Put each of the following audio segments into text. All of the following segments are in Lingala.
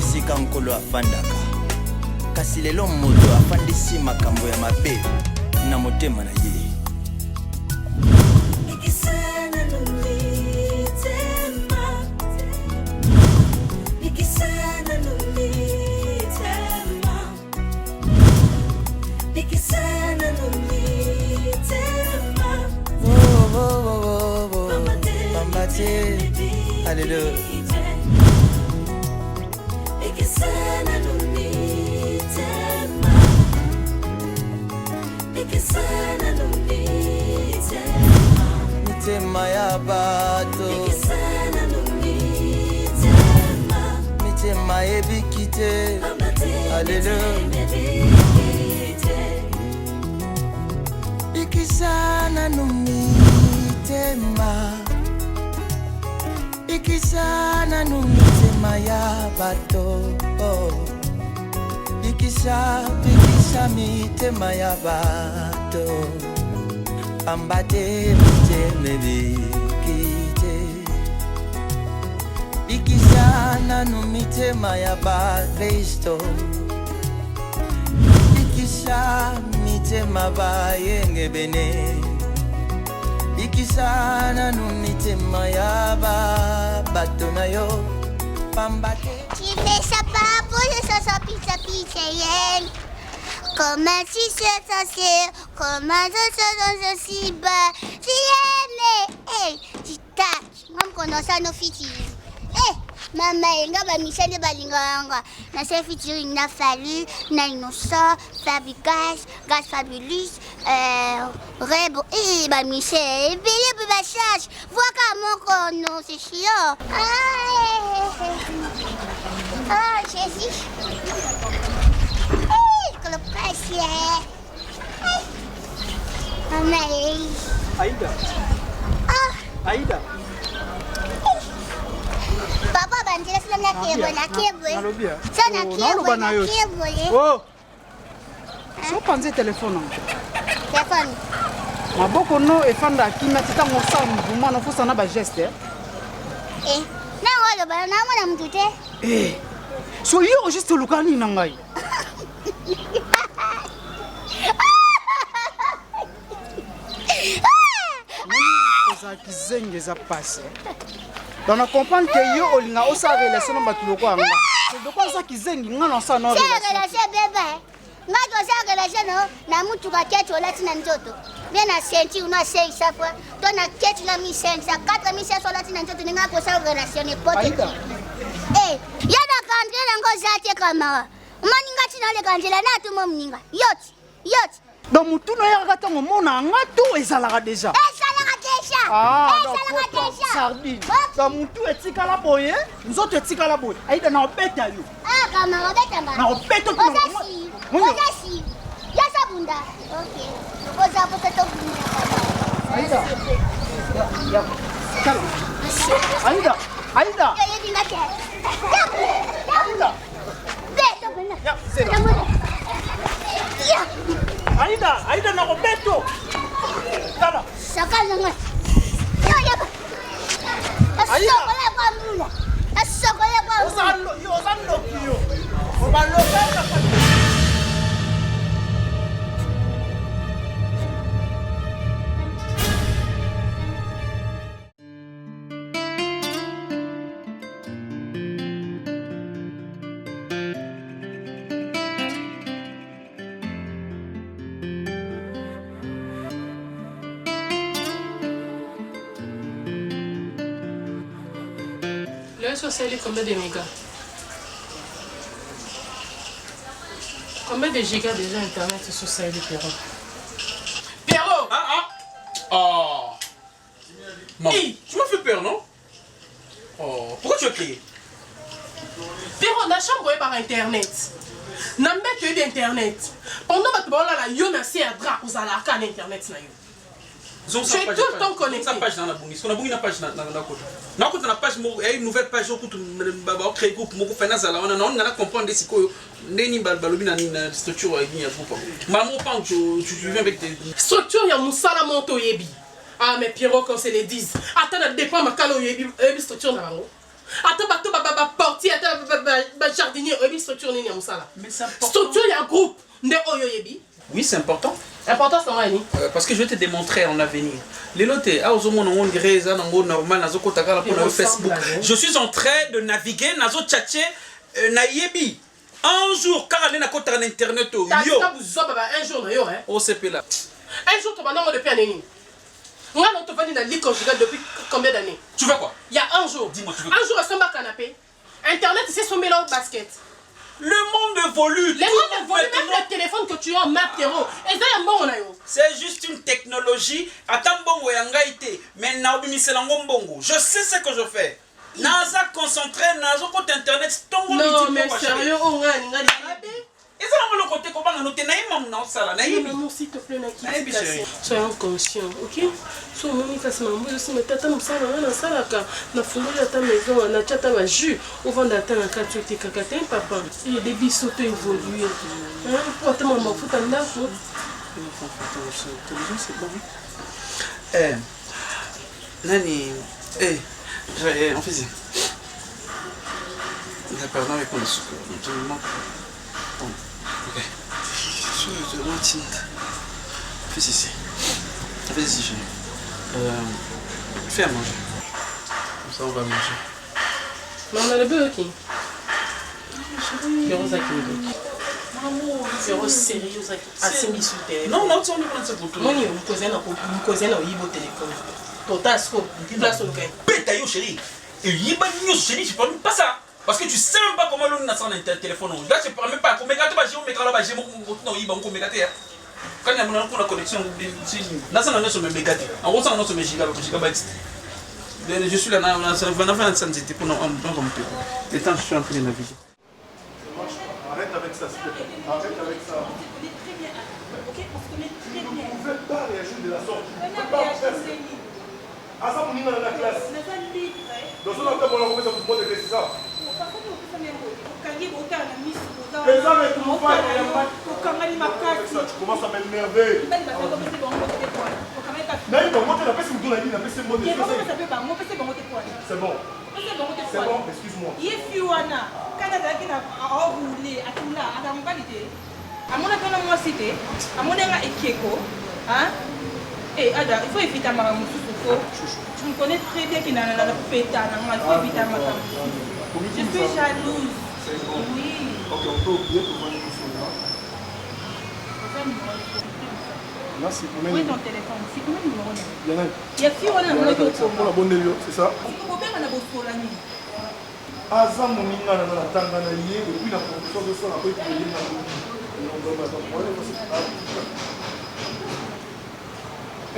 esika nkolo afandaka kasi lelo moto afandisi makambo ya mabe na motema na ye. Alléluia. Mitema ya bato mitema ebikite. Alléluia. Ikisana numitema ikisana numitema ya bato ikisa mitema ya bato ambate miteme bikite ikisana numitema ya bakristo ikisa mitema bayenge bene ikisana numitema ya bato na yo pambate. Tu fais ça pas pour que ça soit pizza yen. Comment si c'est censé, comment je suis bas. Tu aimes, tu taches. Même qu'on a ça nos filles. Maman, nga ba Michel balinganga. Na se featuring na Fallu, na Innocent, Fabricage, Gas Fabulous, Rebo ba Michel. Billy ba charge. Vois comment qu'on c'est chiant. Ah, Jésus. Que le patient. Maman. Aïda. Aïda. Papa banjira sila na kebo. Sana kebo. Oh. So panze telephone. Telephone. Maboko no efanda kimia tita ngosa mbuma no fusa na ba geste. Na wala ba na mona mtute? So yo juste lukani na ngai. Oza kizenge za passe. Donc on comprend que yo olinga osa relation na batu loko anga. C'est de quoi ça kizengi ngana osa no relation. C'est relation bébé. Ngato sa relation no na mutu ka ketu olati na njoto. Bien na senti una 600 fois. Toi na ketu na 1500, 4500 olati na njoto ninga ko sa relation ne pote. Yana kandela ngo zate kama. Maninga tina le kandela na tu moninga. Yot. Donc mutu no ya kata ngomona ngato ezalaka déjà. Sardine. Donc mutu etikala boye, nzoto etikala boye. Aïda na obeta yo. Kama obeta ba. Na obeto tu. Oza ya sabunda. OK. Oza poteto bunda. Aïda. Ya. Kala. Aïda. Ya dinga ke. Aïda. Beto bunda. Ya, zero. Ya. Aïda na obeto. Kala. Sakala nga. Ya ba. Asokola kwa muna. Asokola kwa muna. Ozalo kiyo. Obaloka. Le social est combien de mégas? Combien de gigas déjà internet sur ça et Pierrot? Pierrot! Oh! Hey, tu m'as fait peur, non? Oh, pourquoi tu as crié? Pierrot, la chambre est par internet. N'ambé tu es d'internet. Pendant que tu vas là, yo na si adra aux alaka internet na yo. Tu es tout le temps connecté. Ça page dans la bougie. On a une page dans la côte. Dans la page, il y a une nouvelle page où on crée groupe, on fait nazala. On a comprendre des psychos. Neni balobi na structure ni groupe. Maman pense tu viens avec des structure ya musala monto yebi. Ah mais Pierrot quand c'est les 10. Attends ça dépend ma kalo yebi structure na bango. Ata bato ba portier, ata ba jardinier, oyebi structure nini ya musala. Mais c'est important. Structure ya groupe nde oyo yebi. Oui, c'est important. Important c'est ngani? Parce que je vais te démontrer en avenir. Les lotes, on dirait ça normal, nazo kotaka pour Facebook. Je suis en train de naviguer, nazo tchatcher na yebi. Un jour, car on est à l'internet, yo. Un jour, yo, hein. Oh, c'est là. Un jour, tu vas depuis un an. On a notre famille dans l'île conjugale depuis combien d'années? Tu veux quoi? Il y a un jour. Dis-moi, tu veux quoi? Un jour, on s'en canapé. Internet, c'est son mélange basket. Le monde évolue. Le monde évolue, même le téléphone que tu as en matériau. Et ça, il y a un bon, c'est juste une technologie. Attends, bon, mais je sais ce que je fais. Naza concentré, naza côté internet, non, mais sérieux, on a et ça, on va le côté comment on note naïm ça là maman, s'il te plaît, soyons conscients, ok? So moni kasi mambo aussi mais tata musala na sala ka na fungoli ta maison na chata ba jus au vendre ta na kati te kakate papa il y a des bisous te évoluer hein pour ta maman futa ndako c'est bon nani on faisait pardon avec mon sucre ok je te retiens fais ici chérie fais à manger comme ça on va manger mais on a le bœuf qui Zéro sérieux, assez mis sur le téléphone. Non, non, tu vas se pour tout. Moi, je cousin au Yibo téléphone. Total scope, place au cas. Pétaillot, chérie. Et Yiba News, chérie, tu parles pas ça. Parce que tu sais même pas comment l'on a son téléphone. Là, je ne parle même pas. Comment j'ai mon mégaté. Quand il y a une connexion, là, ça n'a pas sur mes mégaté. En gros, ça n'a pas sur mes gigabytes. Je suis là, on a fait un santé pour nous. Le temps, je suis en train de naviguer. Arrête avec ça, s'il te plaît. Arrête avec ça. Ok, on se connaît très bien. Vous ne pouvez pas réagir de la sorte. Vous ne pouvez pas faire ça. Ah, ça, vous dans la classe. Dans son temps, on a fait ça pour moi de c'est ça. Tu commences à m'énerver. C'est bon. C'est bon, excuse-moi. Eh, Ada, il faut éviter à ma tu me connais très bien qu'il n'a pas pétard, il faut éviter à ma je suis jalouse. Oui. Ok, on peut oublier pour moi une là, c'est combien? Oui, ton téléphone. C'est combien de numéros? Il y en a. Il y a qui on a un autre pour la bonne Elio, c'est ça? On peut faire un beau la nuit. Aza moninga na la tanga na lié depuis la production de ça la peut payer na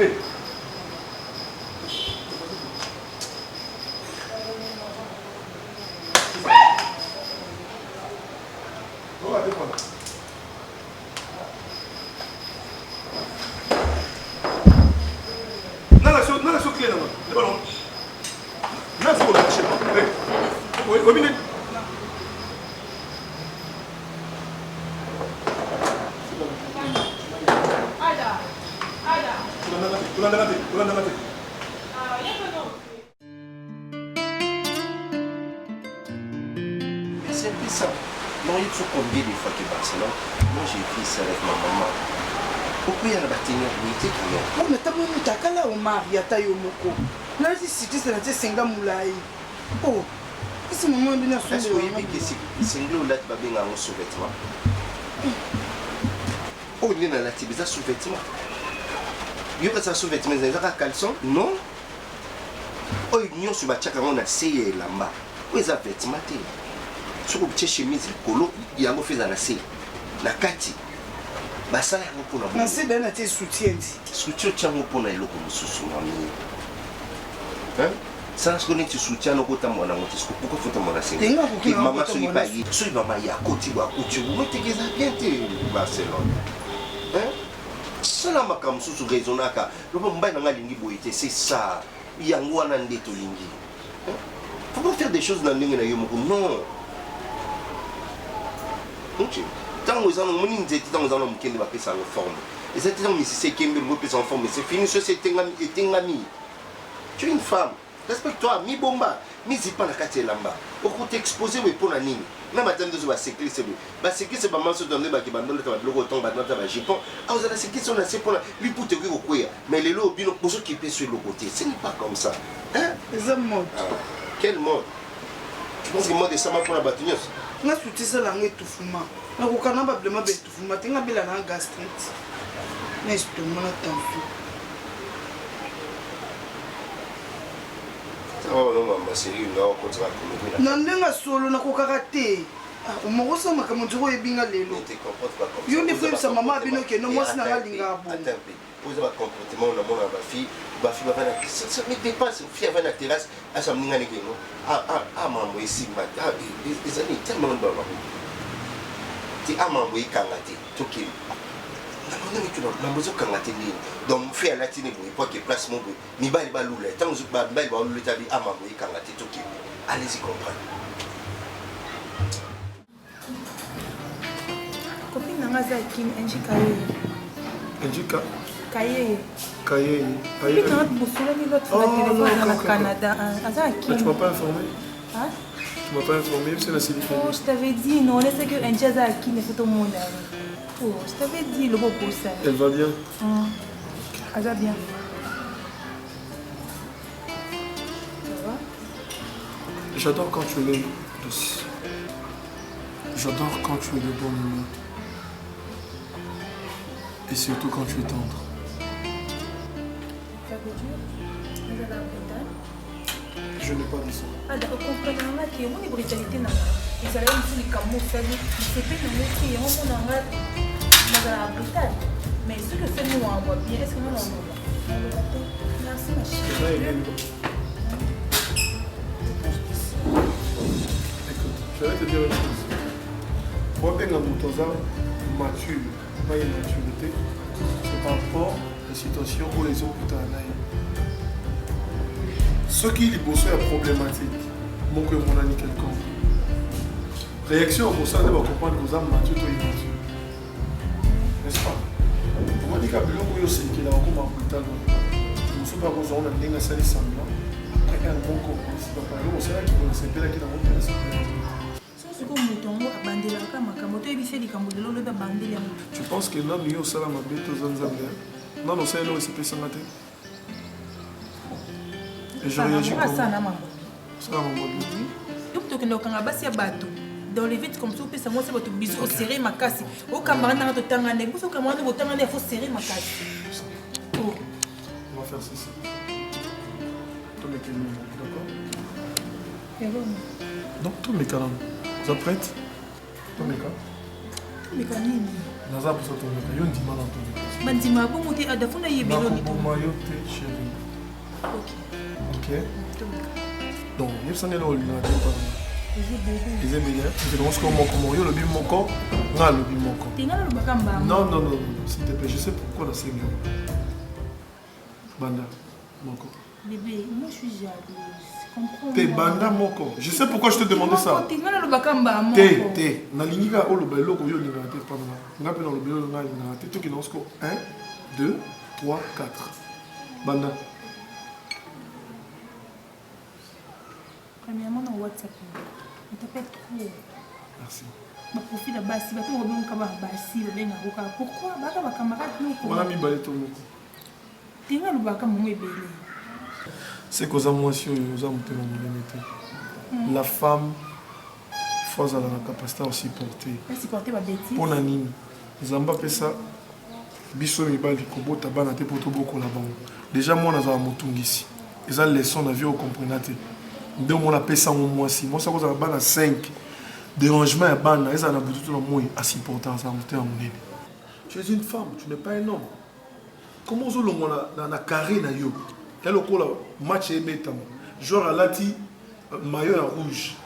hey. C'est un peu ça. Non, il faut combien de fois que Barcelone, moi j'ai fait ça avec ma maman. Pourquoi il y a la unité quand même? Oh, mais t'as pas takala au mari, y'a taille au moko. Là, si tu sais, c'est un moulay. Oh, c'est mon moment de la est-ce que c'est un glou là qui va bien en sous-vêtement? Oh, il y a la tibisa sous-vêtement. Il y a ça sous-vêtement, il y a un caleçon? Non. Oh, il y a un sous-vêtement, on a essayé là-bas. Où est-ce que vêtement? Sur une petite chemise, il y a un fait dans la selle. La kati. Ça, il y a un c'est d'un athée soutien. Soutien, tu as un peu de soutien. Ça, je connais que tu soutiens le côté de mon amour. Pourquoi faut-il m'en assurer? Maman, ce n'est pas y. Ce n'est pas y. À côté, tu vois, tu es bien, Barcelone. Ça, là, je suis raisonnable. C'est ça. Il y a un peu de temps. Il ne faut pas faire des choses dans le monde. Non. Tant que nous avons une forme. Et c'est tant que c'est en forme. C'est fini, c'est un ami. Tu es une femme. Respecte-toi, mi bomba, mi zipa na kati elamba. Oko t'exposer we pona nini. Même à temps de ba sécurité lui. Ba sécurité ba manso donné ba ki bandole ta logo ton ba nota ba Japon. Ah vous avez sécurité on a c'est pour lui pour te ko koya. Mais les lo bino pour ceux qui peut sur le côté. Ce n'est pas comme ça. Hein? eza mode Quel mode? Tu penses que mode ça m'a pour la bâtonneuse? nga sutisa langa etufuma nakokana babilema betufuma te nga bela na gastrite na estoma na tension. Na ndenga solo nakokaka te omokosala makambo nzoko oyebinga lelo yo nde foyebisa mama abino okende mwasi nanga alingaa bo poser un comportement on a mon fille va ça me dépasse fille avant la terrasse à sa mninga ngeno maman ici les amis tellement de baba ti maman ikanga te toki na mona mikino na mbozo kanga te ni donc fille la tine boy pour que place mon boy ni ba ba lula tant zo ba ba lula tabi maman ikanga te toki allez-y comprendre copine nanga za kin enjika yo Enjika Kaye. Kaye. Puis quand vous soulevez l'autre fois le téléphone au Canada, tu m'as pas informé? Hein? Tu m'as pas informé, c'est la silicone. Oh, je t'avais dit, non, laissez que un jazz qui ne fait au monde. Oh, je t'avais dit, le beau ça. Elle va bien? Elle va bien. Ça va? J'adore quand tu es douce. J'adore quand tu es de bonne humeur. Et surtout quand tu es tendre. Je n'ai pas dit ça. Ah d'accord, comprenez là que mon brutalité n'a pas. Ils allaient me dire comme ça, c'est pas une autre qui est on a brutal. Mais ce que fait nous on voit bien, est-ce que nous on voit? Merci ma chérie. Écoute, je vais te dire une chose. Moi, quand on mature, pas une maturité, c'est par rapport à la situation où les autres sont en aïe. Ce qui est problématique, mon que mon ami quelconque. Réaction au sein de va comprendre que vous avez mature ou immature. N'est-ce pas? Moi, je dis que vous aussi qu'il a encore un brutal. Je ne sais pas si vous avez un sali semblant. Après, un bon corps. C'est pas pareil. C'est là qu'il faut se faire qui est dans mon tu penses que l'homme est au salam à bête aux Anzambia? Non, non, c'est là où c'est plus sangaté. Et je réagis comme ça. Ça, maman. Dans les vêtements comme ça, on peut savoir si votre bisou serré ma casse. Au camarade, au tangane, vous au camarade, au tangane, il faut serrer ma casse. On va faire ceci. Tous mes câlins, d'accord? Donc, tous mes câlins. Vous êtes prêtes? Tous mes câlins. Tous mes câlins. Naza pour ça, tous mes câlins. Yon dit mal en tous mes câlins. Bandima, vous montez à Dafuna Yébélo. Chérie. Ok. Ok. Donc, il y a un ils aiment bien. Je pense que mon le bim mon corps, non le bim mon corps. Non, non, non, s'il te plaît, je sais pourquoi la Seigneur. Banda, mon corps. Bébé, moi je suis jalouse. T'es Banda, mon corps. Je sais pourquoi je te demande ça. T'es, na linga o le belo ko yo linga te pas na. Nga pe na le belo na linga te. Tout qui dans score 1 2 3 4. Banda. Premièrement, dans WhatsApp, on t'appelle trop. Merci. Ma profil là-bas, si tu as un camarade, pourquoi? Ma camarade, nous. On a mis balé tout le monde. Tu as le bac à mon bébé. C'est que moi, si nous avons la femme, il faut avoir la capacité à supporter. Supporter ma bêtise. Pour la nini. Zamba fait ça. Biso mi bali kobo tabana te poto boko la bango. Déjà moi na za motungisi. Eza leçon na vie au comprenate. Deux mois la ça au mois si. Moi ça cause la bana 5. Dérangement à bana, eza na butu na moi à supporter ça monter en nini. Tu es une femme, tu n'es pas un homme. Comment zo longo na carré na yo. Elle au la match est bêta. Joueur à lati maillot rouge.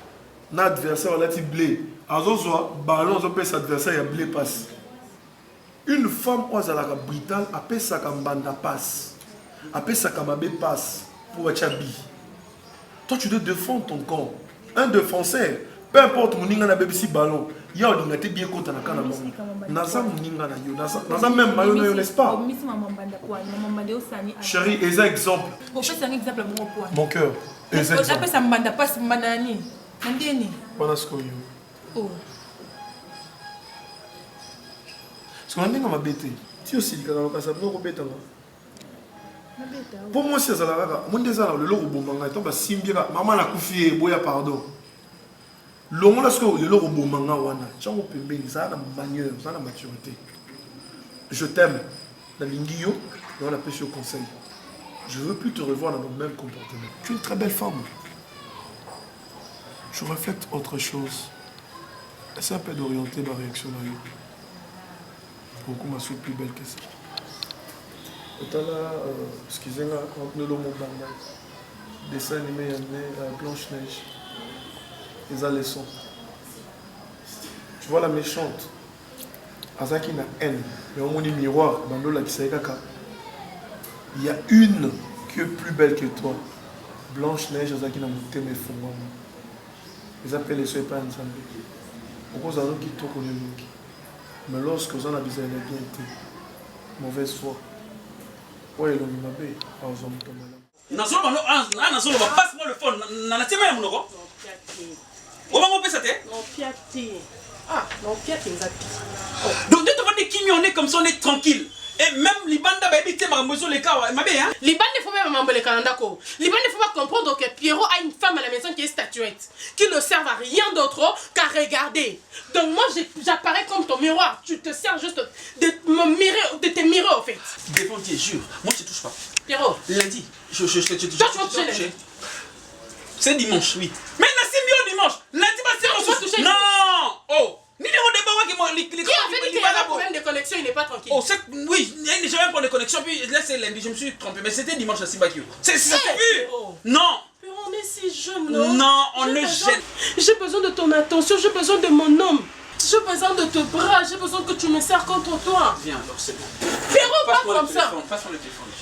Na adversaire à lati bleu. Azozo ballon zo pèse adversaire ya bleu passe. Une femme qui a brutale appelle ça comme banda passe. Appelle ça comme abé passe pour être habillé. Toi tu dois défendre ton corps. Un défenseur, peu importe mon ninga na bébé si ballon, Yo olinga te bien kota na kana bango. Naza moninga na yo, naza même mayo na yo, n'est-ce pas? Chérie, eza exemple. Mon cœur, eza exemple. Après ça mbanda passe mbanda ni. Ndeni. Wana sko yo. Oh. Parce qu'on a bien mabete. Si aussi likaka lokasa bino kobetanga. Pour moi, c'est ça. Mon désir, le logo bombanga, tombe simbira. Maman a couffé, boya pardon. L'homme là, ce que le logo bombanga, wana. Chango pembe, ça a la manière, ça a la maturité. Je t'aime. La lingio, et on a pêché au conseil. Je veux plus te revoir dans le même comportement. Tu es une très belle femme. Je reflète autre chose. Essaie un peu d'orienter ma réaction à eux. Beaucoup m'a plus belle que ça. Excusez-moi, quand nous l'avons banga, dessin animé Blanche-Neige, les leçons. Tu vois la méchante, Azaki na haine, mais au moins le miroir, dans la il y a une qui est plus belle que toi. Blanche-Neige, Azaki na monté mes fonds. Ils appellent les soins pas ensemble. Pourquoi vous avez qui tout connaît nous? Mais lorsque vous en avez besoin de bien été, mauvaise foi. Ouais, il m'a bé. Passe-moi le phone. Donc, de te dire qui on est comme ça, on est tranquille. Et même Libanda va éviter ma maison les cas. Liban ne faut pas m'emballer Kanandako. Liban ne faut pas comprendre que Pierrot a une femme à la maison qui est statuette, qui ne sert à rien d'autre qu'à regarder. Donc moi j'apparais comme ton miroir. Tu te sers juste de me mirer, de te mirer au fait. Devant Dieu, jure. Moi je te touche pas. Pierrot. Lundi. Toi tu vas toucher. C'est dimanche, oui. Mais c'est mieux dimanche. Lundi va se toucher. Non. Oh. Qui a fait qu'il y a un problème de connexion, il n'est pas tranquille. Oh, oui, il y a un problème de connexion, puis là c'est lundi, je me suis trompé, mais c'était dimanche à Sibakio. C'est ça, non. Mais on est si jeune, non? Non, on est jeune. J'ai besoin de ton attention, j'ai besoin de mon homme. J'ai besoin de te bras, j'ai besoin que tu me sers contre toi. Viens alors, c'est bon. Pierrot, pas comme ça. Passe-moi le téléphone.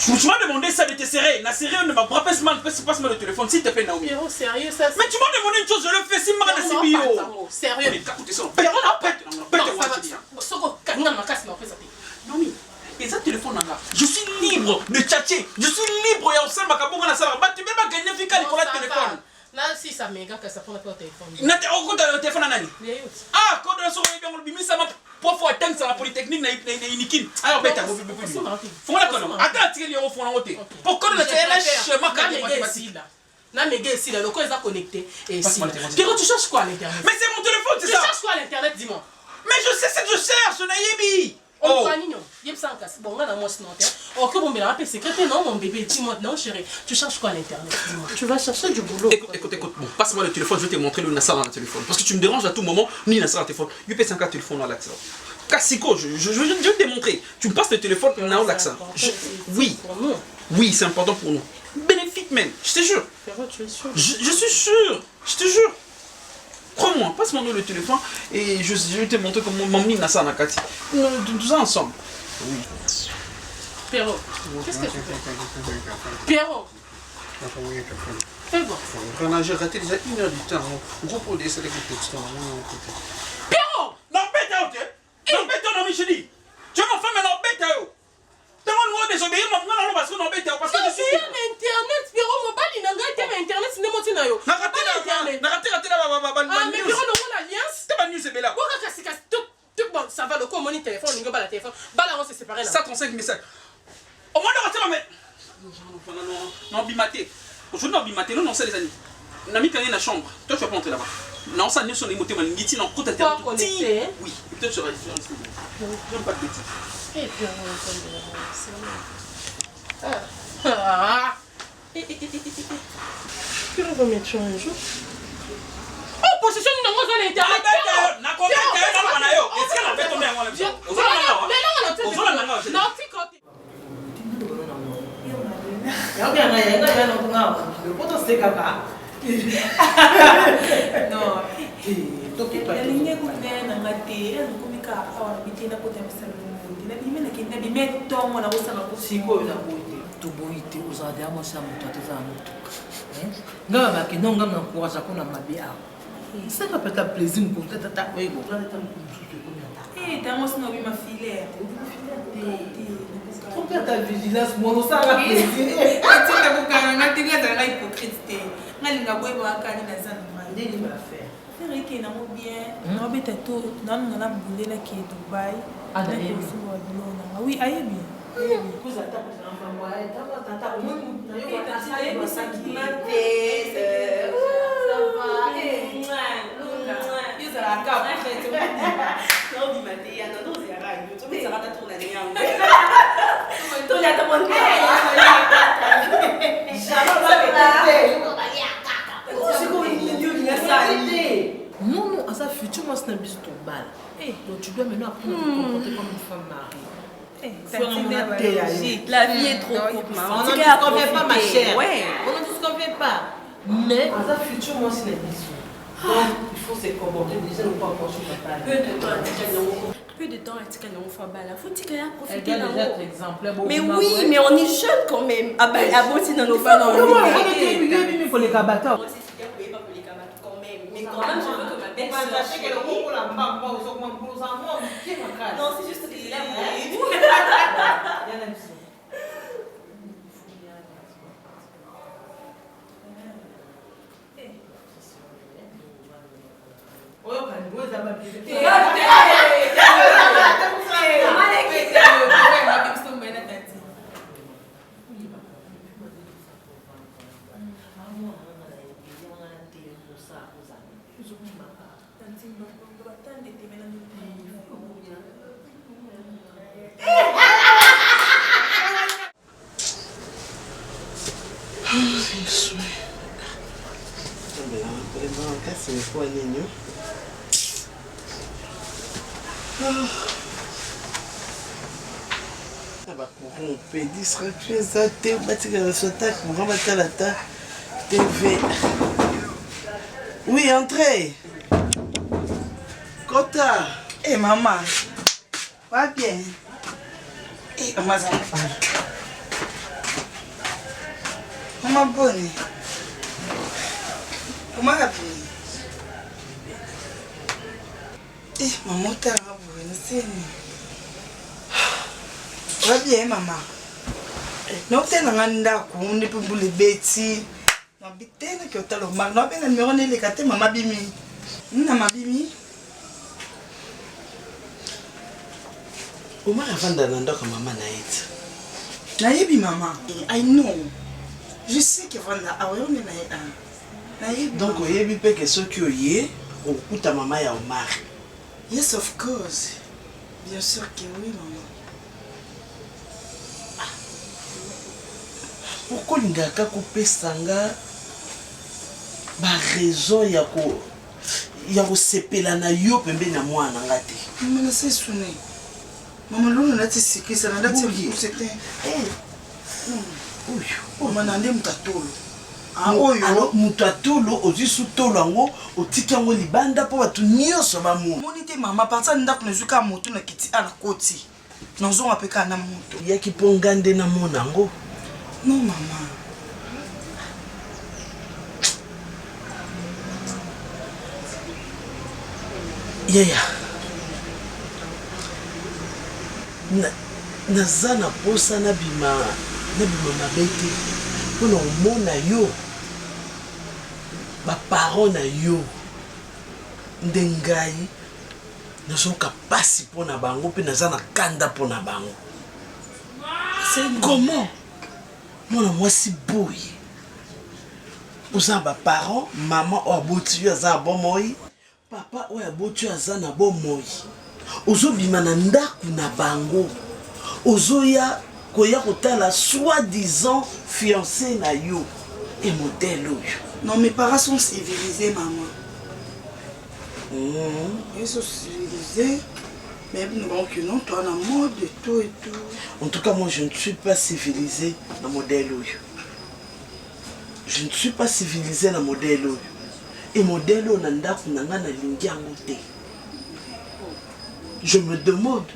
Tu m'as demandé ça de te serrer. La serrer, ne m'a pas passe-moi le téléphone, s'il te plaît, Naomi. Pierrot, sérieux, ça. Mais tu m'as demandé une chose, je le fais, si ma Pierrot, sérieux. Pierrot, Naomi, et ça téléphone là. Je suis libre de tchatcher. Je suis libre et on sait ma kabonga na sala. Tu peux pas gagner fika Nicolas téléphone. Là si ça méga que ça prend le téléphone. Na te okota le téléphone nani? Ah, quand on se bien on bimi ça m'a pour fois atteindre ça la polytechnique na inikin. Alors beta mo bibi. Faut la connaître. Attends, tu es au fond en haut. Pourquoi le TLH ma mathématique là? Na méga ici là, le quoi ils a connecté et ici. Pierrot, tu cherches quoi à l'internet? Mais c'est mon téléphone, c'est ça. Tu cherches quoi à l'internet, dis-moi? Mais je sais ce que je cherche, Nayebi. Oh, bon, on a mon oh, que mon bébé appelle secrétaire, non, mon bébé, dis-moi, non, chérie, tu cherches quoi à l'internet? Tu vas chercher du boulot. Écoute, bon, passe-moi le téléphone, je vais te montrer le Nassar dans le téléphone. Parce que tu me déranges à tout moment, ni Nassar dans le téléphone. Il peut 5 téléphone dans l'accent. Cassico, je vais te démontrer. Tu me passes le téléphone dans l'accent. Oui, oui, c'est important pour nous. Bénéfique même, je te jure. Je suis sûr, je te jure. Crois-moi, passe-moi le téléphone et je vais te montrer comment m'emmener Nassar Nakati. Tout ça ensemble. Oui. Pierrot, qu'est-ce que tu fais? Pierrot. Fais bon. J'ai raté déjà 1 heure du temps. On reprend des salles de texte. Pierrot! Non, bête à ôter! Non, bête à ôter, Micheli! Tu es ma femme, mais non, bête à ôter! Tu vas désobéir, mais non, parce que non, bête à ôter. Parce que je suis. Internet, Pierrot, mobile, il n'a pas internet, c'est n'importe quoi. N'a raté ah, mais Pierrot, non, l'alliance. C'est pas mieux, c'est bella. Bon, ça va, le coup, mon téléphone, on va la téléphone. Bah là, on s'est séparés là. 135 messages. Au moins, on va mettre. Non, bimaté. Aujourd'hui, non, bimaté, non, c'est les amis. On a mis dans la chambre. Toi, tu vas pas entrer là-bas. Non, ça n'est sur les mots, on dit non, côté internet. Oui, peut-être sur la différence. J'aime pas de bêtises. Et puis, on va tu vas remettre un jour. Oh, possession de nos internet. Ça va pas ta plaisir pour ta oui bon. Eh, t'as moi sinon oui ma fille. Trop bien ta vigilance, moi ça va plaisir. Tu t'as beaucoup na tinga za hypocrite. Ngalinga boy ba kani na za Ndeni va faire. C'est vrai que na mo bien. Na beta to na na boule na ki Dubai. Ah na yebi. Oui, ayebi. Vous attendez un moi, tata au moins na yo ba ça yebi ça qui Ça va. Yo za la ka prête. Non, di Matteo, non si arrête. Tu mi sarà da tornare in Tu ya ta mon non, non, à sa future, moi, c'est un bis ton bal. Donc tu dois maintenant apprendre à te comporter comme une femme mariée. La vie est trop courte, maman. On ne se convient pas, ma chère. Ouais. On ne se convient pas. Mais à sa future, moi, c'est la mission. Donc, il faut se comporter. Déjà, nous ne pouvons pas sur ta balle. Peu de temps, est-ce qu'elle a fait balle? Faut-il qu'elle a profité d'un autre exemple. Mais oui, mais on est jeune quand même. Ah ben, à bon, si dans nos femmes, on est pour les cabatons. Mais quand même, je veux que ma belle sœur... Non, c'est juste que je l'aime. Oui, entrez. Kota. Eh, maman. Va bien. Eh, maman, ça va. Maman, bonne. Comment va bien? Eh, maman, t'as bonne. C'est va bien, maman. Non, t'es dans un endroit où on est pour les bêtises. Non, t'es dans un endroit où on est pour les bêtises. Maman, bimi. Maman, bimi. Comment avant d'aller comme maman naït? Naïbi maman. I know. Je sais que Vanda a eu une naïbi. Donc il y a bien que ce que y au coup ta maman ya Omar. Yes of course. Bien sûr que oui maman. Pourquoi l'ingaka couper sanga ba raison ya ko sepela na yo pembe na mwana ngate. Maman na se souné. Maman l'on a été sick, ça n'a pas été c'était. Maman n'a pas mutatolo. Ah oyo. Alors mutatolo ozisu tolo ngo otika ngo libanda po batu nyonso ba mu. Monite maman parta ndako nezuka moto na kiti ala koti. Nazo apeka na moto. Ya kipongande na mona ngo. Non maman. Yaya. Naza na posa na bima mabete mpona omona yo baparent na yo nde ngai nazoyoka pasi mpona bango mpe naza na kanda mpona bango. Comment mwana mwasi boye oza na baparent mama oyo aboti yo aza na bomoi papa oyo aboti yo aza na bomoi ozobima na ndako na bango ozoya koya kotala soi-disant fiancé na yo et modèle oyo. Non, mes parents sont civilisés maman. Ils sont civilisés. Mais nous voyons que non, toi, on a mode et tout et tout. En tout cas, moi, je ne suis pas civilisé dans le modèle. Je ne suis pas civilisé dans le modèle. Et le modèle, je me demande,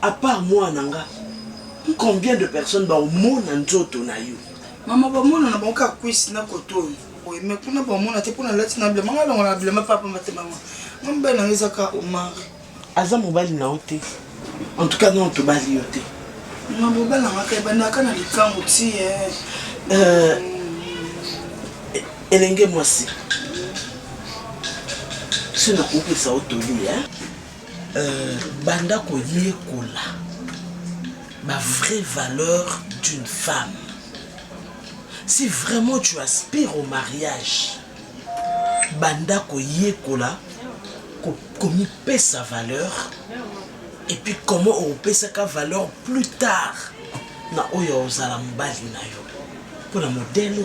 à part moi, Nanga, combien de personnes dans le monde ont. Maman, on a bon cas cuisse na koto. boye mais kuna bamona te mpona lati na bilema nga longo na bilema papa mate mama nga mobali nanga ezaka Omar aza mobali na yo te en tout cas non tobali yo te nga mobali nanga ka ebandaka na likango ti elenge mwasi so nakopesa yo toli banda koyekola ma vraie valeur d'une femme. Si vraiment tu aspires au mariage, banda koyekola comme il paie sa valeur et puis comment on paie sa valeur plus tard na oyo ozala mbali na yo pour la modèle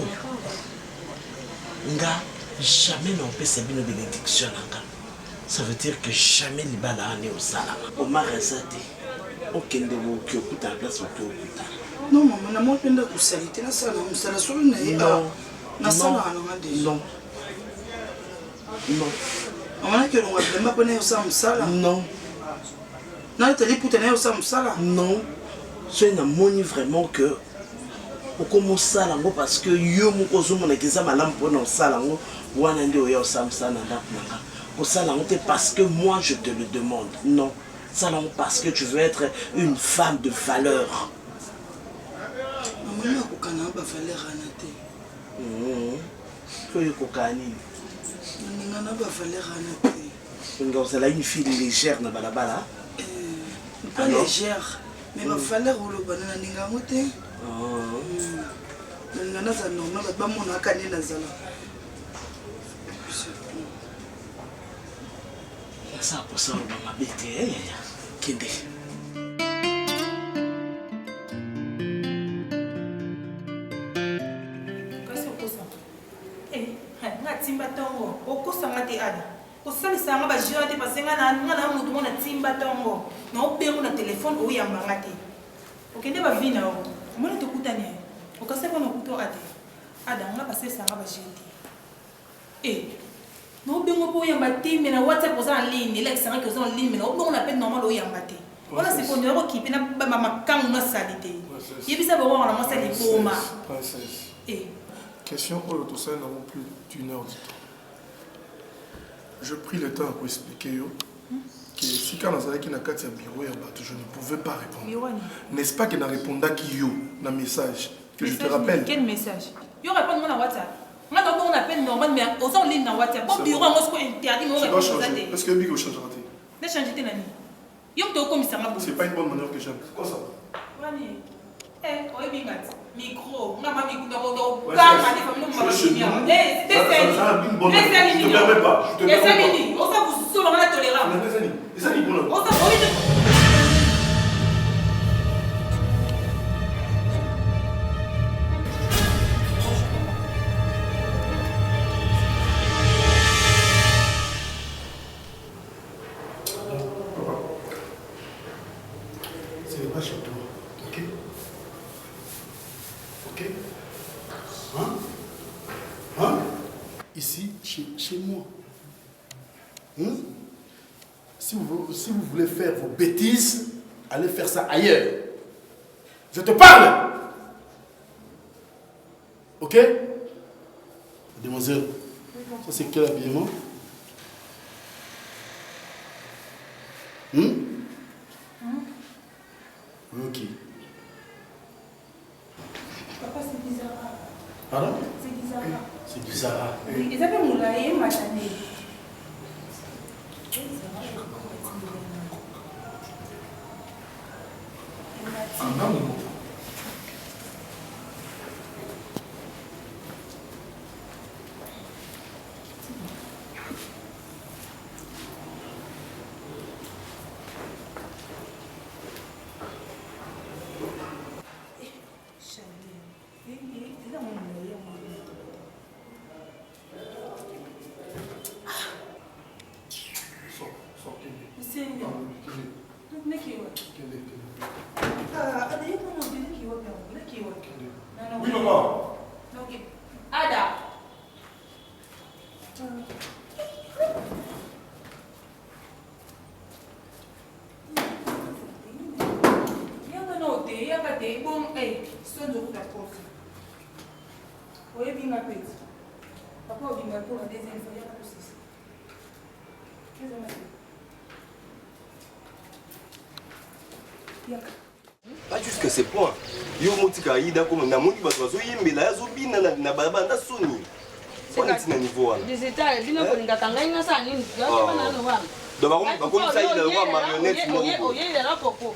nga jamais na paie sa bénédiction nga ça veut dire que jamais libala ane osala Omar ezate okende moki okuta na place oto okuta non mama na moi penda kusali te nasala musala solo na ye nasala nanga déjà non non amana ke longa bilema pona yo sa musala non na tali puta na yo sa musala non so na moni vraiment que okomo sala ngo parce que yo moko zomona keza malamu pona osala ngo wana ndio yo sa musala na ndapanga osala ngo te parce que moi je te le demande non sala ngo parce que tu veux être une femme de valeur. Maman akokana ba valeur ana te ko yokokani ninga na ba valeur ana te nga osala une fille légère na balabala pas légère mais ba valeur olobana na ninga ngo te ninga na za normal ba mona akane na zala ça pour ça on m'a bêté kende timba tongo okosanga te ada kosalisanga bajura te parce nga na mutu mona timba tongo na obengo na telefone oyambanga te okende bavi na yo omona tokutani okasaka na okuto ate ada nga basalisanga bajura te na obengo mpo oyamba te me na whatsapp oza en ligne elekisanga ke oza en ligne me na obengo na pe normal oyamba te wana sekondi nakokipe na makangu nasali te yebisa bawanga na mwasi liboma question tout ça n'a plus d'une heure du temps. Je pris le temps pour expliquer que si quand on a qui n'a qu'à bureau je ne pouvais pas répondre. N'est-ce pas qu'il n'a répondu qui yo dans message que je te rappelle. Quel message? Yo répond moi dans WhatsApp. Moi on appelle normal mais aux en ligne dans WhatsApp. Bon bureau moi ce interdit moi répondre. Est-ce que Bigo changera t? Ne changer nani. Yo me commissaire ma. C'est pas une bonne manière que j'aime. Quoi ça? Wani. Oye bingat. Micro, on a ma micro, on a ma famille, on va finir. Eh, c'est ça. Je te permets pas. Je te permets pas. On va vous sauver la tolérance. Les amis, bon. On va c'est pas chez toi, ok? Ok? Hein? Ici, chez moi. Si vous voulez faire vos bêtises, allez faire ça ailleurs. Je te parle! Ok? Mademoiselle, ça c'est quel habillement? Ok. Papa, c'est bizarre. Pardon? C'est bizarre. C'est bizarre. Ils avaient moulaye, machané. Oui, maman. Ada. Bon, hey, sonne de la porte. Oui, bien ma petite. Papa, on dit pour la deuxième fois, il y a pas de souci. Pas jusqu'à ce point. Yo motika ida comme na mundi bato bazo yembela yazo bina na banda soni. Kwa ntina niveau wana. Digital bino kolinga kanga ina sa nini? Yo bana no wana. Donc bakomi sa ida kwa marionnette moko. Oye la poko.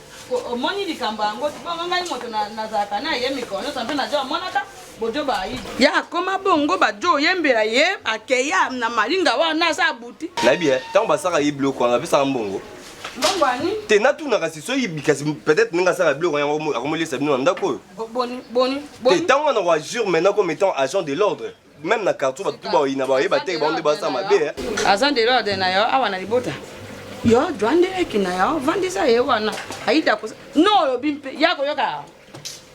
Omoni likamba ngo tibanga ngai moto na zaka na ye mikono sampe na jo monaka bojo ba yi. Ya koma bongo ba jo yembela ye akeya na malinga wana sa buti. Na bien, tant basaka yi bloc kwa ngapesa mbongo. Mbongwani? Te na tuna kasi so yi bikasi peut-être ninga saka bloc kwa yango akomoli sabino ndako. Boni. Te tant on va jure maintenant comme étant agent de l'ordre. Même na carton ba tout ba ina ba yeba te ba onde ba sa mabe. Agent de l'ordre na yo awana libota. Yo jwande ekina yo vandisa ye wana. Aida ko no yo bimpe yako yoka.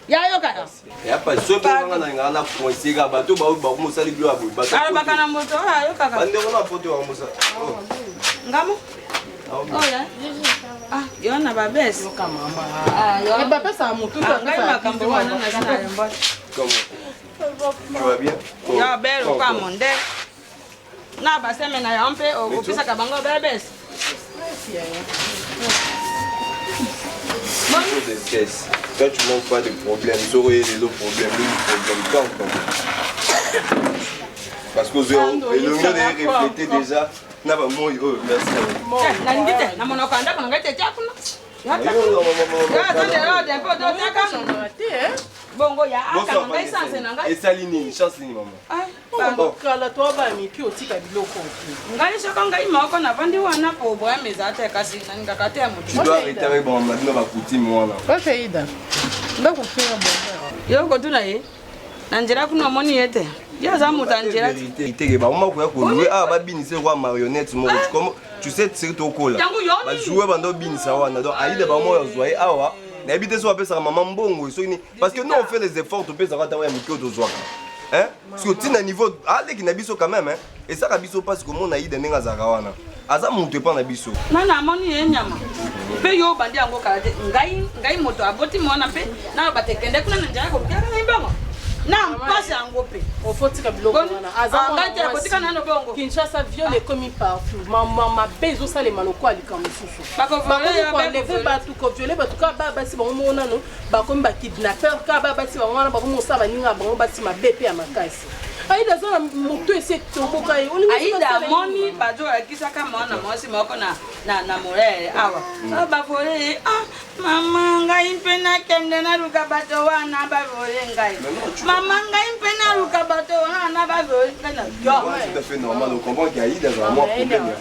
Ya yoka. Ya pa so pe ngana ngana kunsika ba to ba ko mosali bloc abo ba. Ara bakana moto ha yoka ka. Bande ngona foto wa mosa. Ngamo? Oh ya. Ah, yo na babes. Yoka mama. Ah, yo ba pesa moto ka makambo wana na kana yamba. Comment? Tu vas bien? Ya belo kwa monde. Na ba seme na yo mpe o kupisa ka bango babes. De stress. Quand tu manques pas de problème, tu aurais les autres problèmes, quand. Parce que le monde est reflété déjà. N'a pas moi, merci. Nandite, na mono kanda kana ngate chakuna. Ya bongo ya aka ngai sanse na ngai. Esalini, chance ni maman. Bongo kala to ba mi pi otika biloko. Ngai shaka ngai mako na vandi wana po boya mezata kasi na ngakate ya mutu. Tu dois arrêter avec bon maintenant va coutir moi là. Pas faida. Ba ko fera bon. Yo ko tuna ye. Nanjira kuna moni yete. Ya za mutanjira. Vérité ba mama ko ko louer ah ba binise roi marionnette mo comme tu sais c'est to kola. Ba jouer bando binisa wana donc aide ba mo yo zoye awa. Na habite so apesa maman mbongo so ni parce que nous on fait les efforts to pesa rata wa mikio to zoaka. Hein? Parce que tina niveau ale ki na biso quand même hein. Et ça ka biso parce que mon aide nenga zaka wana. Aza mutu pa na biso. Na moni ye nyama. Pe yo bandi yango kala te ngai moto aboti mona pe na batekende kuna njaya ko kya na mbongo. Na mpasi yango pe. Ofotika biloko wana. Ngati akotika na no bongo. Kinshasa viole commis partout. Mama bezo sale maloko alika mususu. Bako lever batu ko violer batu ka ba basi ba mona no ba komi ba kidnapper ka ba basi ba mona ba komi osaba ninga ba basi mabepe ya makasi. Aida zona moto ese toboka ye. Aida moni bajo akisaka mona mosi moko na morele awa. Ba vole mama ngai pena kende na luka bato wana ba vole ngai. Mama ngai pena luka bato wana ba vole pena. Yo. C'est tout à fait normal on comprend qu'il y a Aida dans un problème.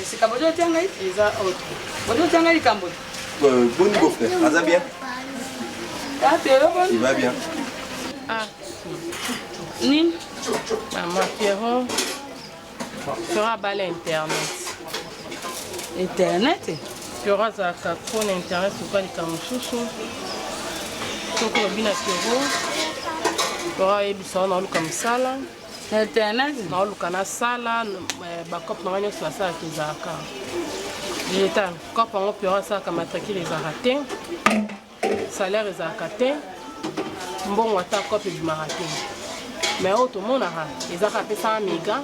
C'est ka bojo tianga eza autre. Bojo tianga likambo. Bon niveau frère. Aza bien? Il va bien. Ah. Ni Maman Pierrot fera baler internet. Internet? Pierrot a kapon internet sur quoi les camususu. Donc le bina Pierrot. Pierrot est bissau dans le comme ça là. Internet? Dans le canal sala, backup na wanyo sur ça qui zaka. Digital. Quand on Pierrot ça comme attaquer les aratés. Salaire les aratés. Bon wata copie du marathon. Mais tout le monde a ils ont fait 100 mégas.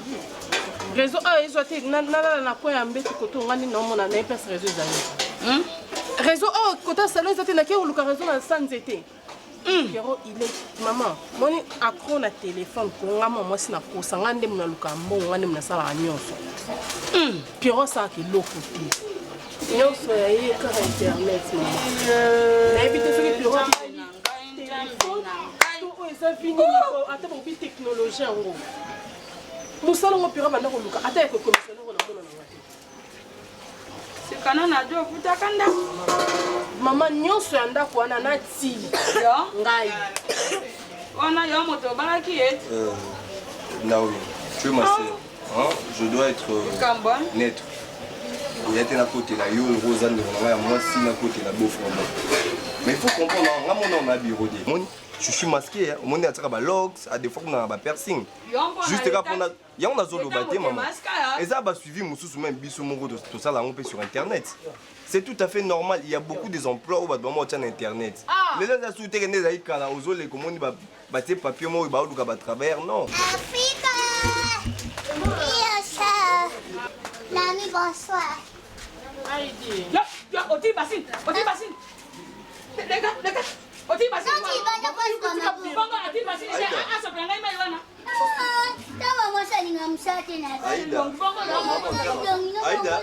Réseau ils ont été na point ambeti koto ngani na mona na pesa réseau zali. Réseau kota salon ils ont été na ke uluka réseau na sans été. Pierrot il est maman moni accro na téléphone ko ngama moi sina ko sangande mna luka mbongo ngande mna sala nyonso. Pierrot ça ki lokuti. Nyonso ya ye ka internet maman. Na habite ce que Pierrot ça finit ata bobi technologie ngo musala ngo pira banda ko luka ata ko commissionnaire na mona na wati sikana na jo futa kanda mama nyonso ya ndako wana na ti yo ngai wana yo moto balaki et Naomi tu es ma sœur hein je dois être net il était à côté là yo Rosanne de moi si na côté là beau frère mais il faut comprendre on a bureau de je suis masqué, au monde a des logs, à des fois on a des piercings. Juste quand on a, il y a un zolo bâti maman. Et ça va suivre Moussou même biso moro tout ça là on peut sur internet. C'est tout à fait normal, il y a beaucoup des emplois où on tient internet. Les gens qui sont les gens qui ont les papiers moi ils vont au travers non. L'ami, bonsoir. Yo, Oti Basine. Les gars. Oti Basine. Non, tu vas pas Bongo, Oti Basine. Ah, ça prend un maïwana. Maman, ça n'y a pas de Aïda. Aïda.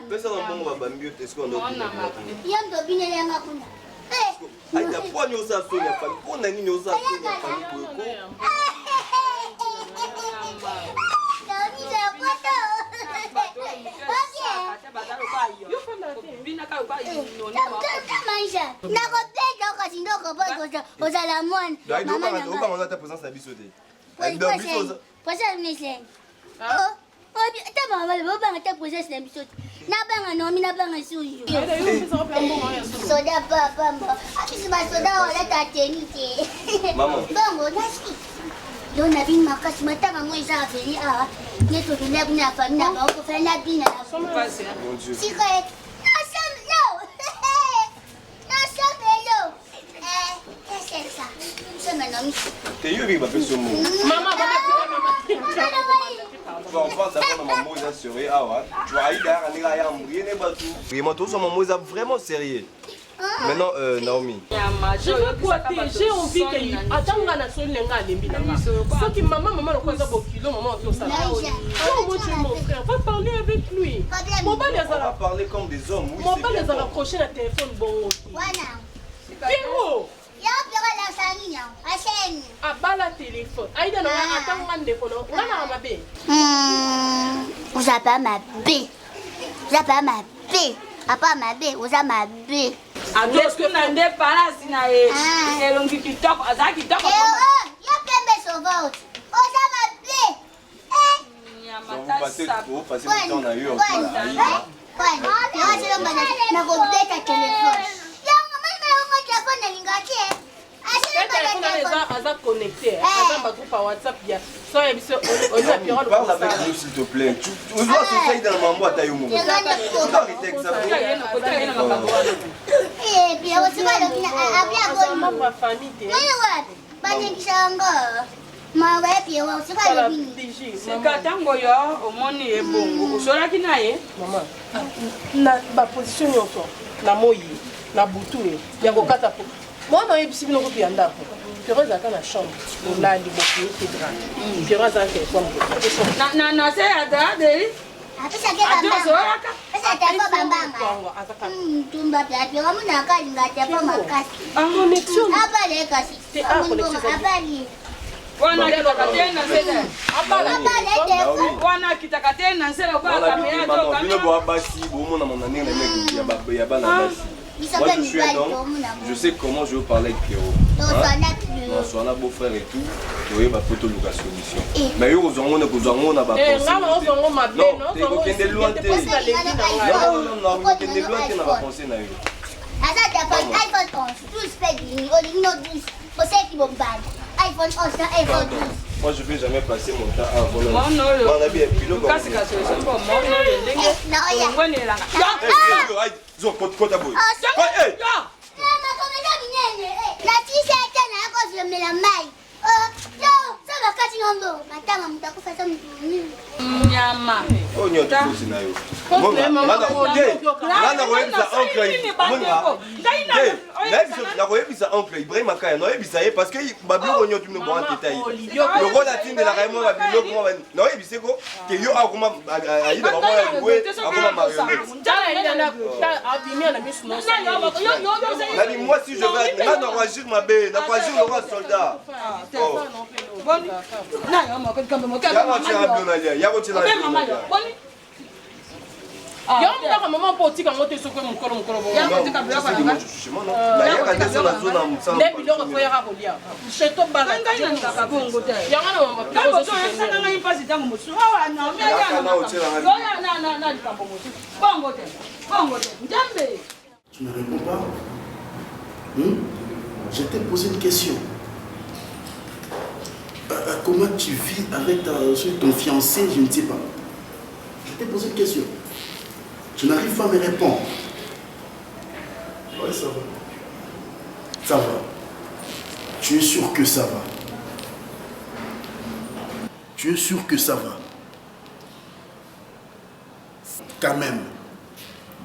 Pesa na mbongo babambi te sko ndo. Yamdo binele yanga kuna. Aïda kwa nyo sa sonya fa. Pona nini osa sonya fa ko. Yo na bin makasi matanga mo isa afeli a neto bina bina famina ba ko fela bina na so secret na samelo qu'est-ce que ça c'est maintenant Te yo bi ba peso mo. Maman On pense d'abord à maman Moïse sérieux awa. Tu vois Aïda Anika ya mbuyene batu. Vraiment tout ça maman Moïse vraiment sérieux. Maintenant Naomi. Je veux protéger envie que atanga na so lenga lembi nanga. Ce qui maman le kwanza bokilo maman to ça. Comment tu es mon frère? Va parler avec lui. On va parler comme des hommes. On va les approcher le téléphone bon. Voilà. Pierrot. Ya pera la sanina. Acheni. Abala téléphone. Aïda na atanga ndeko no. Ngana mabe. Vous avez pas ma B. Vous avez pas ma B. Apa ma B, vous avez ma B. Est-ce que tu n'as pas là si na e longi kitoko, azaki kitoko. Ya pembe sauvage. Vous avez ma B. Vous passez le temps à eux en Aïda. Ouais, c'est le manage. Na go beta téléphone. Ya maman téléphone na lingaki. Connecté. WhatsApp, parle avec nous s'il te plaît. Tu dois se faire dans ma boîte à Yomo. Tu dois arrêter avec ça. Eh bien, on se va le ma famille. Ma ouais, puis on se va le C'est que tango yo omoni ebongo. Usolaki na ye? Maman. Na position yoko. Na moyi, na butu ya kokata po. Moi, je suis venu au Pianda. Je suis dans la chambre. On a dit beaucoup de grands. Je suis dans le téléphone. Non, c'est à Dade. Apesa ke bamba. Apesa te ko bamba. Tumba pia pia kama na kali ngate kwa makasi. Connexion. Abale kasi. C'est un connexion. Abale. Wana kitakatena sasa. Abale. Wana kitakatena sasa kwa kamera to kamera. Bino bo basi bo mona mona ninga meki ya bana basi. Moi je suis un homme, je sais comment je veux parler avec Pierrot. Non, soit un beau-frère et tout, tu vois, il faut la solution. Mais eux, ils ont pas pensé. Non, tu es loin de non, tu es loin de pas penser na eux. Asa téléphone iPhone 11, tout spec, Olino 12, pour ceux qui vont battre. iPhone 11, iPhone 12. Moi je ne vais jamais passer mon temps à voler. Mon ami est pilote. Kasi kasi c'est pas mon nom le là. Zo kota boy. Hey. Mama komenda binene. La t-shirt na yako zile la mai. Yo, sasa wakati ngombo, matama mtakufa sasa mtu. Nyama. Oh nyoto kusi na yo. Nana koyebisa oncle. Na koyebisa oncle Ibrahim Akaya. No yebisa ye parce que babilo nyoto mno bon détail. Le rôle a tinde la kaimo babilo ko ba. No yebise ko ke yo akoma aida ba mo we akoma marionnette. Nani moi si je vais nana ko agir ma bé, na ko agir le roi soldat. maman politique en moto soko mukoro mukoro bo. Ya politique kabila kwa nga. Na ya kadesa na zona msamba. Ndebi loko ko ya kolia. Cheto bala. Nganga na kabongo te. Ya ngana mama. Kabo to sanga nga impasi tangu musu. Wa na mi ya na. Yo ya na kambo musu. Bongo te. Bongo te. Njambe. Tu ne réponds pas. Je t'ai posé une question. Comment tu vis avec ton fiancé, je ne sais pas. Je t'ai posé une question. Tu n'arrives pas à me répondre. Ouais, ça va. Ça va. Tu es sûr que ça va? Tu es sûr que ça va? Quand même.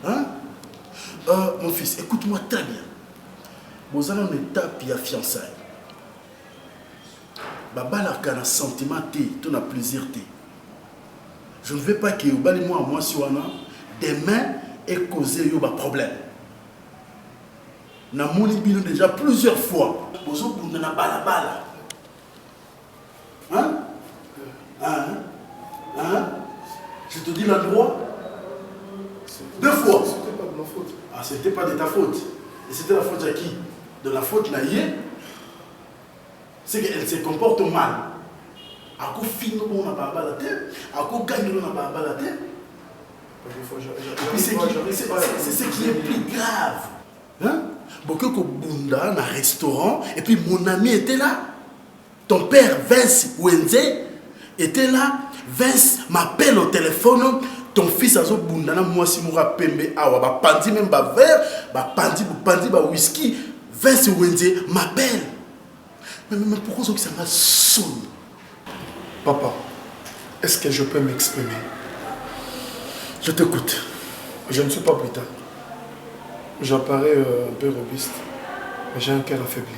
Hein? Mon fils, écoute-moi très bien. Vous allez en étape et à fiançailles. Baba la un sentiment, tu as plaisir. Je ne veux pas que vous allez moi si on a demain et causer un problème. Nous avons déjà plusieurs fois. Vous avez un bala. Hein? Je te dis l'endroit. 2 fois. C'était pas de ma faute. Ah, c'était pas de ta faute. Et c'était la faute à qui? De la faute naïe. C'est qu'elle se comporte mal. À quoi finir on a pas la tête? À quoi gagner on a pas la tête? C'est ce qui est plus grave. Hein? Beaucoup de bunda dans un restaurant et puis mon ami était là. Ton père Vince Wenze était là. Vince m'appelle au téléphone. Ton fils a zo bunda na moi si moura pembe awa ba pandi même ba verre ba pandi ba whisky. Vince Wenze m'appelle. Mais pourquoi ça m'a sonné? Papa, est-ce que je peux m'exprimer? Je t'écoute. Je ne suis pas brutal. J'apparais un peu robuste, mais j'ai un cœur affaibli.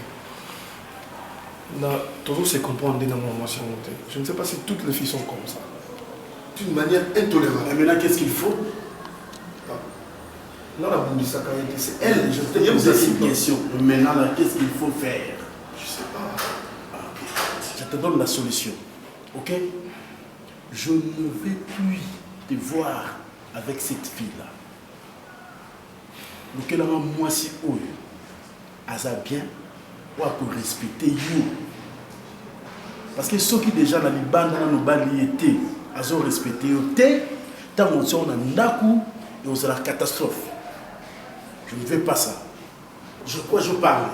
Là, toujours se comprendre dans mon émotion. Je ne sais pas si toutes les filles sont comme ça. D'une manière intolérable. Et maintenant, qu'est-ce qu'il faut? Là, la boule du sac a été, c'est elle. Je te pose une question. Maintenant, qu'est-ce qu'il faut faire? Je sais pas. Okay. Je te donne la solution. Ok? Je ne vais plus te voir avec cette fille-là. Lequel a moi si haut, aza bien, ou pour respecter you. Parce que ceux qui déjà dans les bandes dans nos baliétés, azo respecté you, tant on s'en a ndaku et on sera catastrophe. Je ne veux pas ça. De quoi je parle?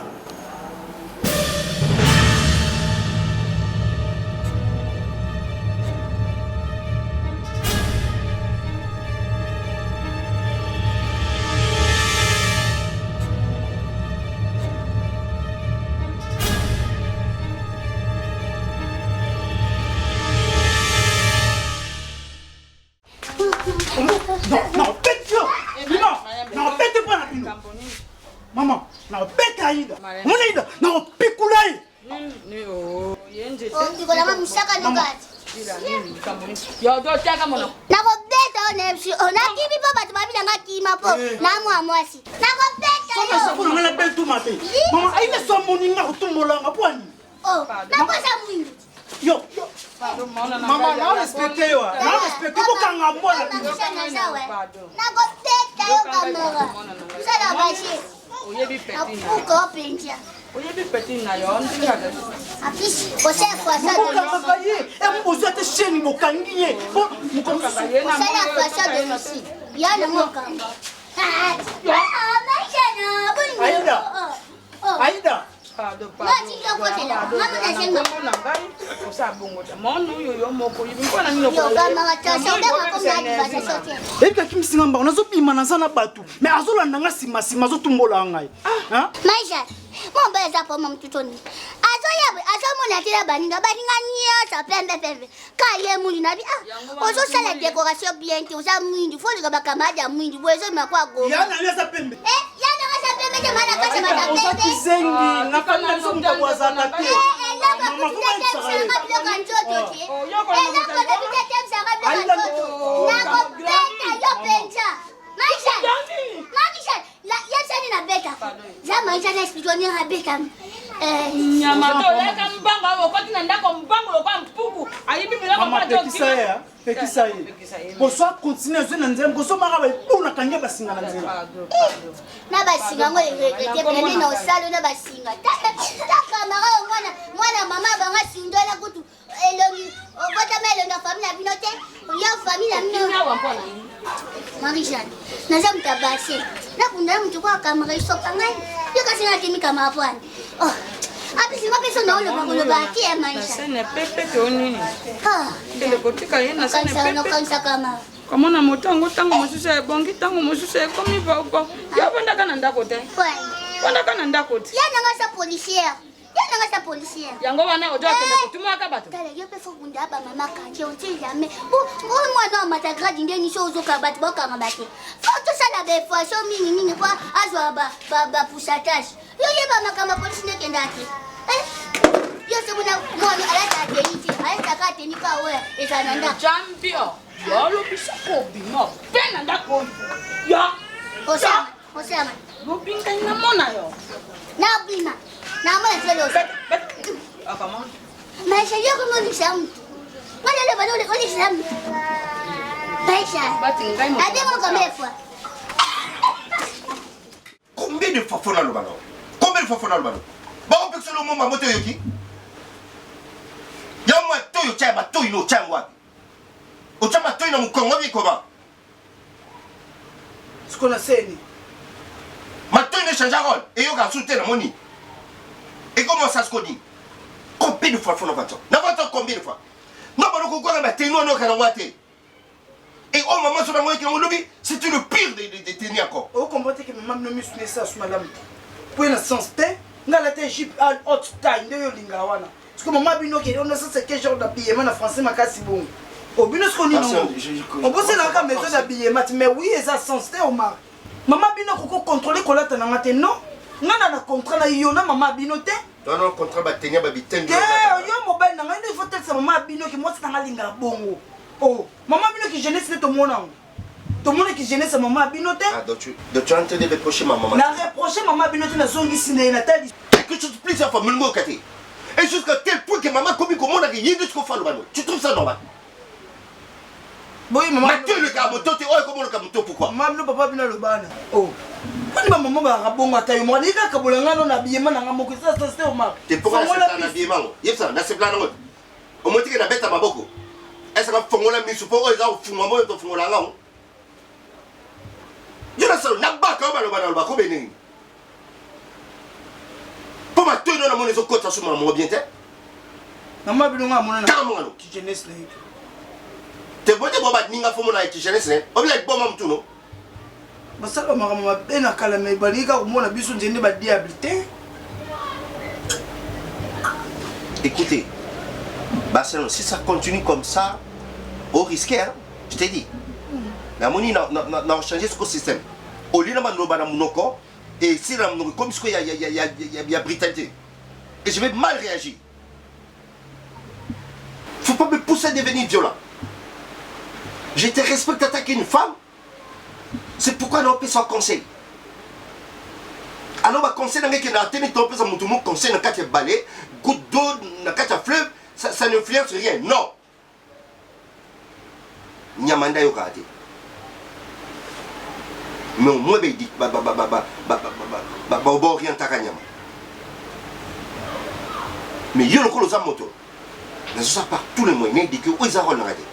Maman, na beta Aïda. Mon Aïda, na pikulai. Oh, ndiko la msaka nugati. Yo do taka mono. Na ko beta onemsi. Ona kimi pa batu babila ngaki mapo. Na mwa mwasi. Na ko beta yo. Sasa kuna ngala betu mate. Mama, aina so moninga kutumbola ngapwani. Oh, na ko sa mwingi. Yo. Mama, na respecte yo. Na respecte ko kanga mbona. Na ko beta yo kamera. Sala bashi. Oyebi petit na. Uko penja. Oyebi petit na yo ndinga de. Apisi, você faz ça de Mukakaye, e mbozo ate sheni mokangiye. Mukakaye na. Você faz ça de ici. Yana mokanga. Aïda. Eka kimsinga mba nazobima naza na bato mais azolanda nga nsima azotumbola ngai maisha momba eza po mamtutoni azomona tela baninga nyonso pembe ka ye mwindi nabi ozosala décoration bien te oza mwindi foleka bakamadi ya mwindi boye ezomema kwa goma yana eza pembe te mana kati oza kizengi nakanda nzomuka bwazaka te pekisa ye koso akontinue azwi na nzela koso maka baebunaka nge basinga na nzela na basinga ngo pene na osalo na basinga takamara mwana mama banga sindola kutu elongi obotama elonga famille na bino te oya famille na bino Marie-Jeanne naza mutu abase nakunda mutu kwa kamara isoka ngai yo kasi nakemi kamara pwani apisi mapeso na oloba koloba ati ya maisha sene pepe to nini ndele kotika ye na sene pepe kanisa kama komona moto yango ntango mosusu ebongi ntango mosusu ekomi boko yo bondaka na ndako te Wana kana ndakoti. Ya nanga sa policière. Ya nanga sa policière. Yango wana ojo akende kotuma ka bato. Tala yo pe fo bunda ba mama kanje on sait jamais. Bon moi non mata grade ndeni chose ka bato boka ngabate. Faut tout ça la belle fois so mingi kwa azwa ba poussage. Yo ba makama police ne kendaki. Yo se buna moi ala ta deniti. Ala ta ka teni ka we ezananda. Champion. Yo lo bisako bimo. Pena ndako. Yo. Osama. Lobinga ina mona yo. Na bima. Na mona telo. Akama. Mais je como ni sam. Mala le balole oni sam. Baisha. Batinga mo. Ade mo comme fois. Combien de fois faut dans le ballon? Combien de fois faut dans le ballon? Bah on peut que le moment moto yoki. Ya moi to yo chama to ino changwa. O chama to ino mkongo bi comment? Ce qu'on a saigné. Maintenant, il change de rôle. Et il y a soutenir mon nid. Et comment ça se dit? Combien de fois faut-on faire ça? Combien de fois? Non, mais nous avons fait nous et au moment où nous avons lobby, c'est le pire de tenir encore. Vous comprenez que maman ne me suit ça sur madame. Pour une sens, nous avons été jip à haute taille de Yolingawana. Parce que maman bino qui on a ça c'est quel genre d'habillement en français ma casse bon. Au bino ce qu'on dit non. On peut se lancer à maison d'habillement mais oui et ça sens au mar. Maman bino koko contrôler ko lata na ngate non ngana na contrat na yo na maman bino te non contrat ba tenir ba bitenge yo mobile na ngani il faut telle maman bino ki moi c'est na linga bongo oh maman bino ki jeunesse to mona to mona ki jeunesse maman bino te ah donc tu es en train de reprocher ma maman na reprocher maman bino te na zongi sine na tali quelque chose de plus à faire mulmo kati et jusqu'à tel point que maman comme comment na yindi ce qu'on fait le ballon tu trouves ça normal? Oui, maman. Mais tu le camoto, tu es comment le camoto pourquoi? Maman, papa, bien le ban. Oh. Maman, va bon à taille. Moi, les gars, quand vous l'avez en habillement, on a mon ça, c'est au mar. Tu pourras faire un habillement. Il y a ça, dans ce plan. Au moins, tu as bête à ma boko. Est-ce que tu as mis sur le point où tu as fait un moment de fond là? Je ne sais pas comment le ban le bako béni. Pour ma tenue, on a mon les autres sur mon bien tête. Maman, bien on a mon qui jeunesse là. Te bote boba ninga fomo na jeunesse ne obila boma mtu no basala mama bena kala me balika komona biso nzende ba diabilité. Écoutez Barcelone, si ça continue comme ça au risque hein, je t'ai dit la moni na changer ce système au lieu de manoba na munoko et si la munoko comme ce qu'il y a brutalité et je vais mal réagir. Faut pas me pousser à devenir violent. Je te respecte d'attaquer une femme. C'est pourquoi on peut son conseil. Alors, le conseil, on conseil dans le balai, goutte d'eau, dans le fleuve, ça n'influence rien. Non. Nyamanda yo kate. Mais au moins, il dit, rien takanyama. Mais il y a le colossal moto. Mais ça par tous les moyens, il dit que où ils ont regardé.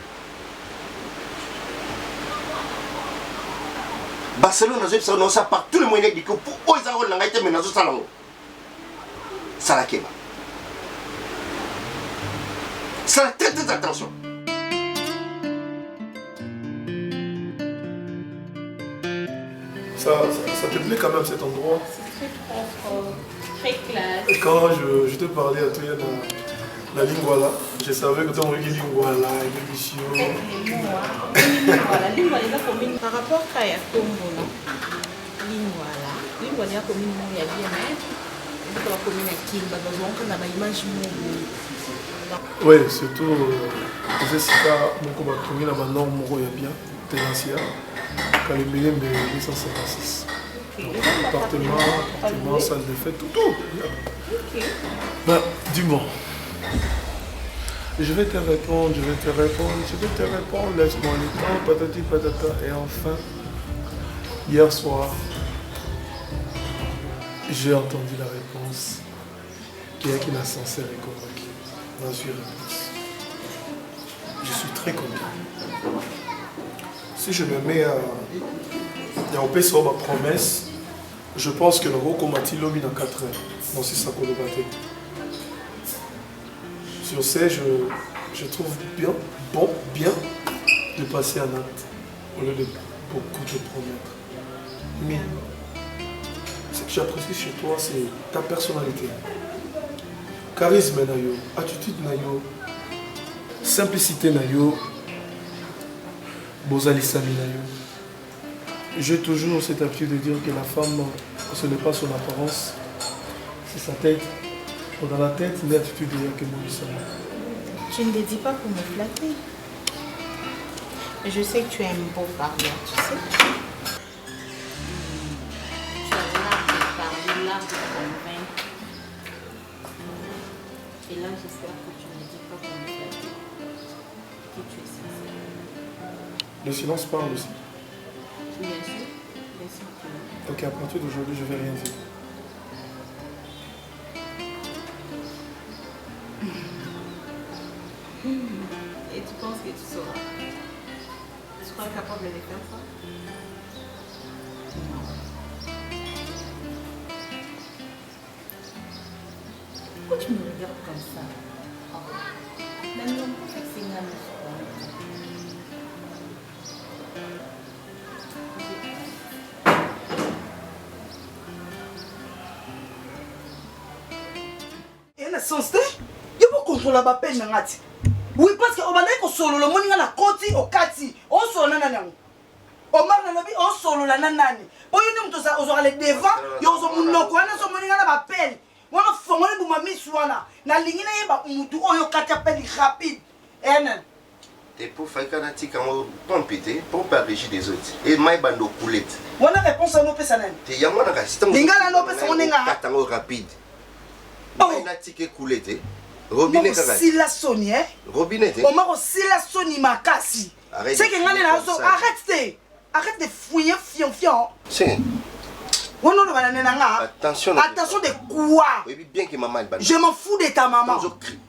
Barcelone a ça par tous les moyens de pour eux ils ont l'engagé mais dans ce salon ça la keba ça la très attention ça te plaît quand même cet endroit? C'est très propre, très classe. Et quand je te parlais à toi la lingua je savais que tu as envie de lingua là, émission. La lingua est commune par rapport à Yatombo. Lingua est commune à bien-être. La commune à Kimba, on a une image. Oui, surtout, c'est ça, mon combat tourné là maintenant, mon roi est bien, Ténancia, quand les milliers de 1956. Appartement, salle de fête, tout. Ben, dis-moi. Je vais te répondre, laisse-moi le temps, patati patata. Et enfin, hier soir, j'ai entendu la réponse qui est sincère et convaincue. Dans une réponse. Je suis très content. Si je me mets à opérer sur ma promesse, je pense que le gros combattit l'homme dans 4 heures. Non, c'est ça qu'on doit battre. Sur ce, je trouve bien de passer à Nantes au lieu de beaucoup te promettre. Mais j'apprécie chez toi, c'est ta personnalité. Charisme, nayo, attitude, nayo, simplicité, nayo, bozalisami, nayo. J'ai toujours cette habitude de dire que la femme, ce n'est pas son apparence, c'est sa tête. Dans la tête, il y a l'attitude de que moi, Je ne le dis pas pour me flatter. Je sais que tu es un beau parleur, tu sais. Tu as l'art de parler, l'art de convaincre. Et là, j'espère que tu ne le dis pas pour me flatter. Que tu es sincère. Le silence parle aussi. Bien sûr. Bien sûr que oui. Ok, à partir d'aujourd'hui, je ne vais rien dire. Et tu penses que tu sauras? Tu crois capable de faire ça? Non. Pourquoi tu me regardes comme ça? Oh. Même non, c'est que c'est une amie. Et la sens te? Il faut contrôler la peine dans ngati. Oui, parce que on va dire que solo le monde na koti au kati, on solo na nango. On marche dans le lobby, on solo la nanani. Pour une tout ça, on aura les devant, yo zo munoko na so moninga na ba peine. On a fongole bu mami swana. Na lingina yeba mutu oyo kati appel rapide. Enen. Et pour faire qu'un article en pompité, pour pas régir des autres. Et moi, bando coulette. On a réponse à nos personnes. Et y'a moi, on a système. Lingala no personne on nga. Katango rapide. Un article coulette. Robinet si la Sony, hein? Robinet. On m'a aussi la Sony Makasi. C'est que arrête de fouiller fion. C'est. Attention de quoi? Bien que maman. Je m'en fous de ta maman.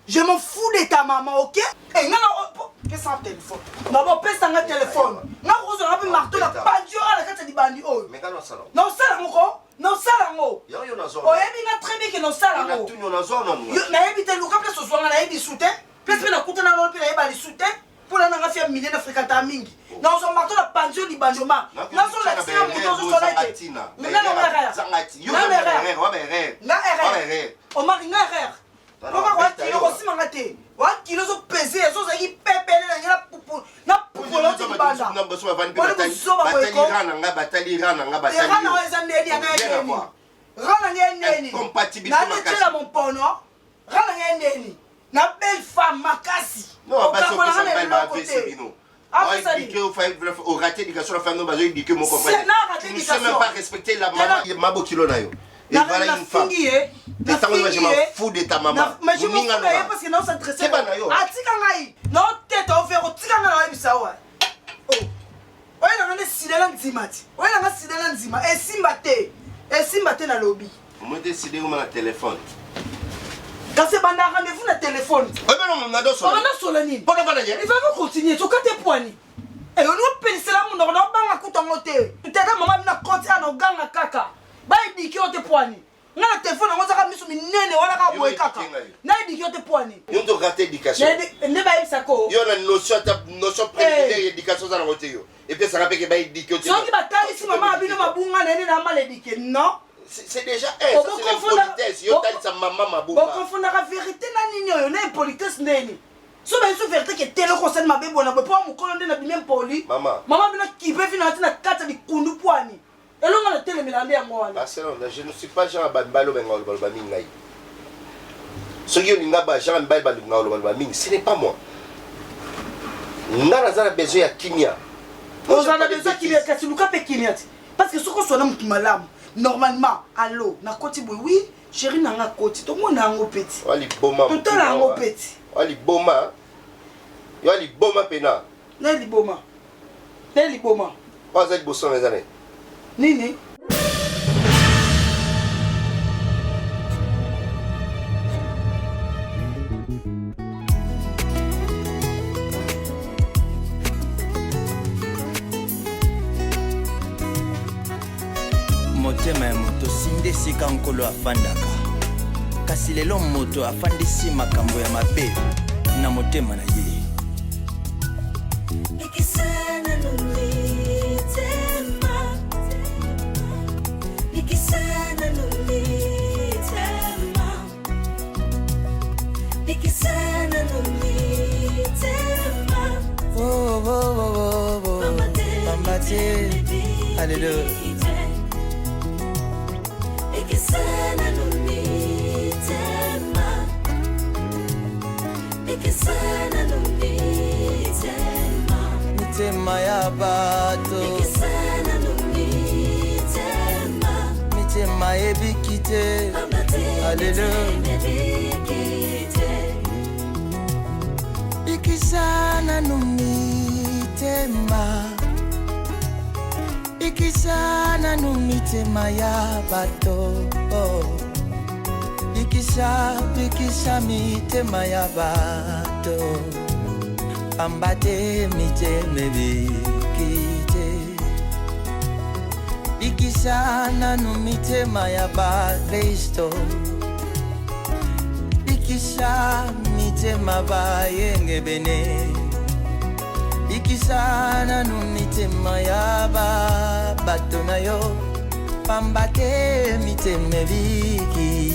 Je m'en fous de ta maman, ok? Et non, qu'est-ce que c'est un téléphone? D'abord, pèse un téléphone. Non, vous avez marteau la pandio à la carte du bandit. Mais quand on s'en non, ça là, non, ça là, oh, il y a très bien que non, ça là, oh. Na éviter le cap, ce soir, on a eu soutien. Plus que la coûte n'a pas eu soutien. Pour la nana faire milliers de fréquentateurs mingi. Non, on marteau la pandio du banjoma. Non, on la tient, on se soleil. Non, on m'a rien erreur. On va voir qui aussi m'a raté. Wa kilo zo peser zo za yi pepele na ngela pupu na pupu lo ti banda. Na boso ba vandi batali rana nga rana wa za ndeni anga ndeni. Rana ndeni. Compatibilité makasi. Na tela mon pono. Rana ndeni. Na belle femme makasi. Non, ba so pesa belle ba vesi bino. Ah, il dit que au raté d'éducation la femme non ba zo dit que mon compagnon. Tu ne sais même pas respecter la maman mabo kilo na yo. Et voilà une femme. Je m'en fous de ta maman. Mais je m'en fous parce que non, ça te reste. Ah, Tikangaï. Non, tête, on fait au Tikangaï. Oh. Oui, on a des sidélan Zimati. Oui, on a des sidélan Zima. Et Simbate na lobby. On m'a décidé où m'a téléphone. Quand c'est banda rendez-vous na téléphone. Oui, mais non, on a deux sols. On a solani. Pourquoi pas d'ailleurs? Il va continuer. Tu as tes poignées. Et on nous paye cela, on a un bang à coup en moté. Peut-être maman n'a compté à nos gangs à caca. Bah, il dit qu'il y a des poignées. Na téléphone on a mis sur nene wala ka boy kaka na idi yote poani yo ndo raté éducation ne ba yisa ko yo na notion préliminaire éducation za na côté yo et puis ça rappelle que ba éduquer so ki batali si maman abino mabunga nene na mal éduquer non c'est déjà ça c'est la politesse yo tali sa maman mabunga bon confondre la vérité na nini yo na politesse nene so ba so vérité que tele concerne ma bebo na pas mo kolonde na bimem poli maman bino ki be fina na kata di kundu poani. Je ne suis pas Jean Abadbalo, ce n'est pas moi. On a besoin de Kimia. On a besoin de Kimia. Parce que ce qu'on soit normalement, allô, na koti oui, chérie na koti. Tout le monde a un petit. Tout le monde a un petit. Ali Boma. Yali Boma pena. Neli Boma. Neli Boma. Pas être bosson les années. Nini? Motema ya moto sinde sika nkolo afandaka kasi lelo moto afandisi makambo ya mabe na motema na ye. Nikisana bikite. Alléluia. Mitema ya bato, mitema ebikite. Alléluia. Ikisana numitema, ikisana numitema ya bato. Bikisa mitema ya bato. Ambate miteme bikite. Bikisana numitema ya ba Kristo. Bikisa mitema ba yenge bene. Bikisana numitema ya ba bato na yo. Pambate miteme bikite.